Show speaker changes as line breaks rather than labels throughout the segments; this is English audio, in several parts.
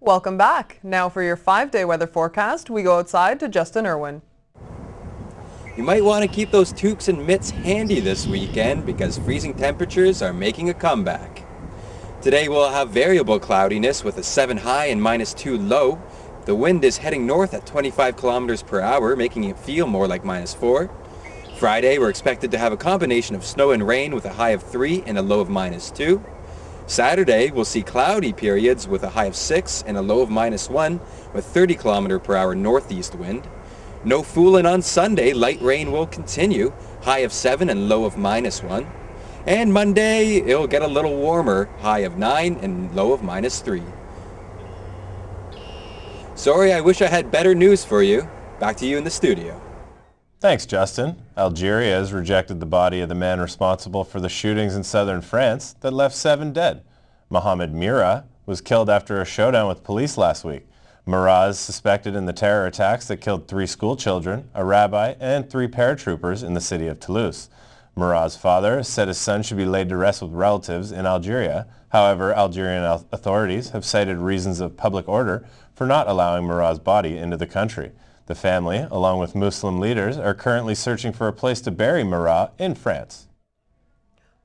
Welcome back. Now for your 5-day weather forecast, we go outside to Justin Irwin.
You might want to keep those toques and mitts handy this weekend because freezing temperatures are making a comeback. Today we'll have variable cloudiness with a 7 high and -2 low. The wind is heading north at 25 kilometers per hour, making it feel more like -4. Friday we're expected to have a combination of snow and rain with a high of 3 and a low of -2. Saturday we'll see cloudy periods with a high of 6 and a low of -1 with 30 kilometer per hour northeast wind. No fooling on Sunday, light rain will continue, high of 7 and low of -1. And Monday, it'll get a little warmer, high of 9 and low of -3. Sorry, I wish I had better news for you. Back to you in the studio.
Thanks, Justin. Algeria has rejected the body of the man responsible for the shootings in southern France that left 7 dead. Mohamed Mira was killed after a showdown with police last week. Mira is suspected in the terror attacks that killed 3 school children, a rabbi, and 3 paratroopers in the city of Toulouse. Mira's father said his son should be laid to rest with relatives in Algeria. However, Algerian authorities have cited reasons of public order for not allowing Mira's body into the country. The family, along with Muslim leaders, are currently searching for a place to bury Mira in France.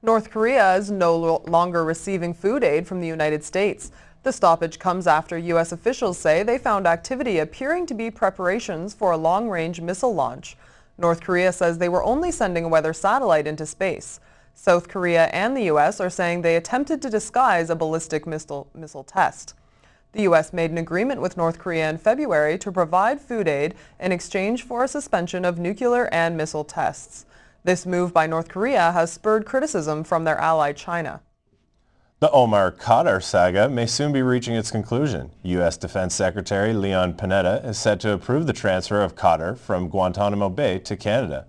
North Korea is no longer receiving food aid from the United States. The stoppage comes after U.S. officials say they found activity appearing to be preparations for a long-range missile launch. North Korea says they were only sending a weather satellite into space. South Korea and the U.S. are saying they attempted to disguise a ballistic missile test. The U.S. made an agreement with North Korea in February to provide food aid in exchange for a suspension of nuclear and missile tests. This move by North Korea has spurred criticism from their ally China.
The Omar Khadr saga may soon be reaching its conclusion. U.S. Defense Secretary Leon Panetta is set to approve the transfer of Khadr from Guantanamo Bay to Canada.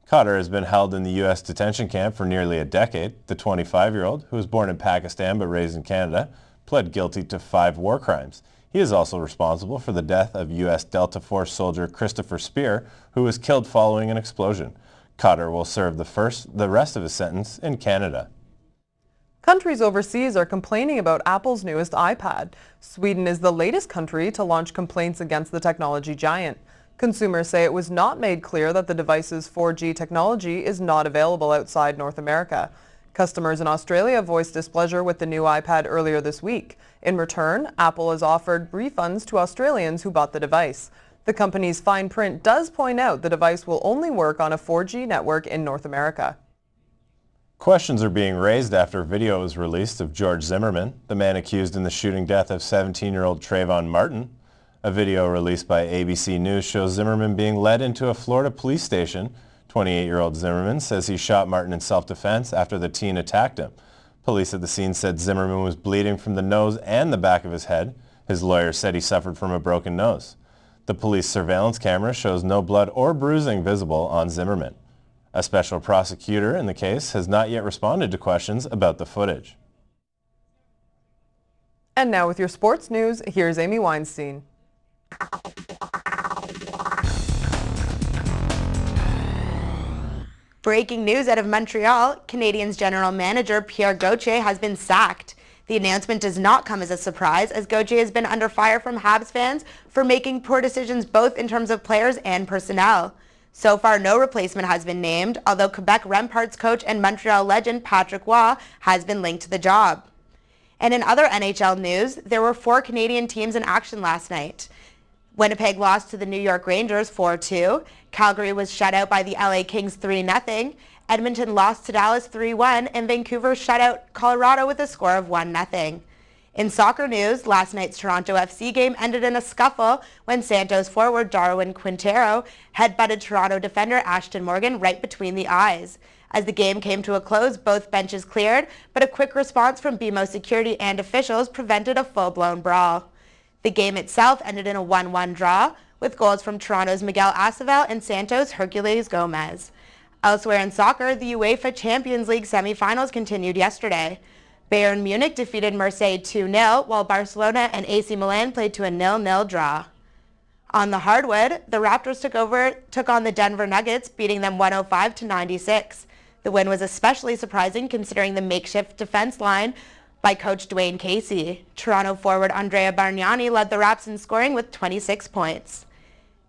Khadr has been held in the U.S. detention camp for nearly a decade. The 25-year-old, who was born in Pakistan but raised in Canada, pled guilty to 5 war crimes. He is also responsible for the death of U.S. Delta Force soldier Christopher Speer, who was killed following an explosion. Khadr will serve the rest of his sentence in Canada.
Countries overseas are complaining about Apple's newest iPad. Sweden is the latest country to launch complaints against the technology giant. Consumers say it was not made clear that the device's 4G technology is not available outside North America. Customers in Australia voiced displeasure with the new iPad earlier this week. In return, Apple has offered refunds to Australians who bought the device. The company's fine print does point out the device will only work on a 4G network in North America.
Questions are being raised after video was released of George Zimmerman, the man accused in the shooting death of 17-year-old Trayvon Martin. A video released by ABC News shows Zimmerman being led into a Florida police station. 28-year-old Zimmerman says he shot Martin in self-defense after the teen attacked him. Police at the scene said Zimmerman was bleeding from the nose and the back of his head. His lawyer said he suffered from a broken nose. The police surveillance camera shows no blood or bruising visible on Zimmerman. A special prosecutor in the case has not yet responded to questions about the footage.
And now with your sports news, here's Amy Weinstein.
Breaking news out of Montreal, Canadiens general manager Pierre Gauthier has been sacked. The announcement does not come as a surprise, as Gauthier has been under fire from Habs fans for making poor decisions both in terms of players and personnel. So far, no replacement has been named, although Quebec Remparts coach and Montreal legend Patrick Roy has been linked to the job. And in other NHL news, there were 4 Canadian teams in action last night. Winnipeg lost to the New York Rangers 4-2. Calgary was shut out by the LA Kings 3-0. Edmonton lost to Dallas 3-1, and Vancouver shut out Colorado with a score of 1-0. In soccer news, last night's Toronto FC game ended in a scuffle when Santos forward Darwin Quintero headbutted Toronto defender Ashton Morgan right between the eyes. As the game came to a close, both benches cleared, but a quick response from BMO security and officials prevented a full-blown brawl. The game itself ended in a 1-1 draw, with goals from Toronto's Miguel Aceval and Santos' Herculez Gomez. Elsewhere in soccer, the UEFA Champions League semifinals continued yesterday. Bayern Munich defeated Marseille 2-0, while Barcelona and AC Milan played to a 0-0 draw. On the hardwood, the Raptors took on the Denver Nuggets, beating them 105-96. The win was especially surprising considering the makeshift defense line by coach Dwayne Casey. Toronto forward Andrea Bargnani led the Raps in scoring with 26 points.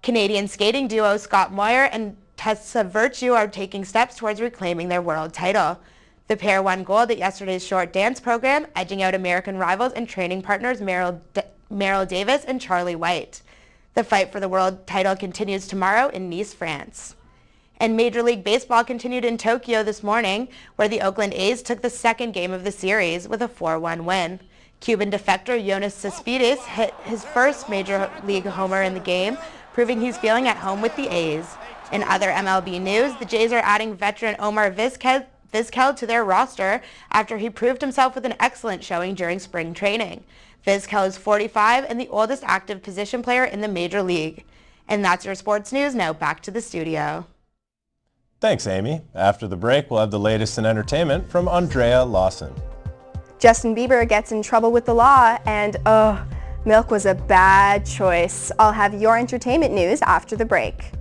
Canadian skating duo Scott Moir and Tessa Virtue are taking steps towards reclaiming their world title. The pair won gold at yesterday's short dance program, edging out American rivals and training partners Meryl Davis and Charlie White. The fight for the world title continues tomorrow in Nice, France. And Major League Baseball continued in Tokyo this morning, where the Oakland A's took the second game of the series with a 4-1 win. Cuban defector Yoenis Cespedes hit his first Major League homer in the game, proving he's feeling at home with the A's. In other MLB news, the Jays are adding veteran Omar Vizquel to their roster after he proved himself with an excellent showing during spring training. Vizquel is 45 and the oldest active position player in the Major League. And that's your sports news. Now back to the studio.
Thanks, Amy. After the break, we'll have the latest in entertainment from Andrea Lawson.
Justin Bieber gets in trouble with the law and, milk was a bad choice. I'll have your entertainment news after the break.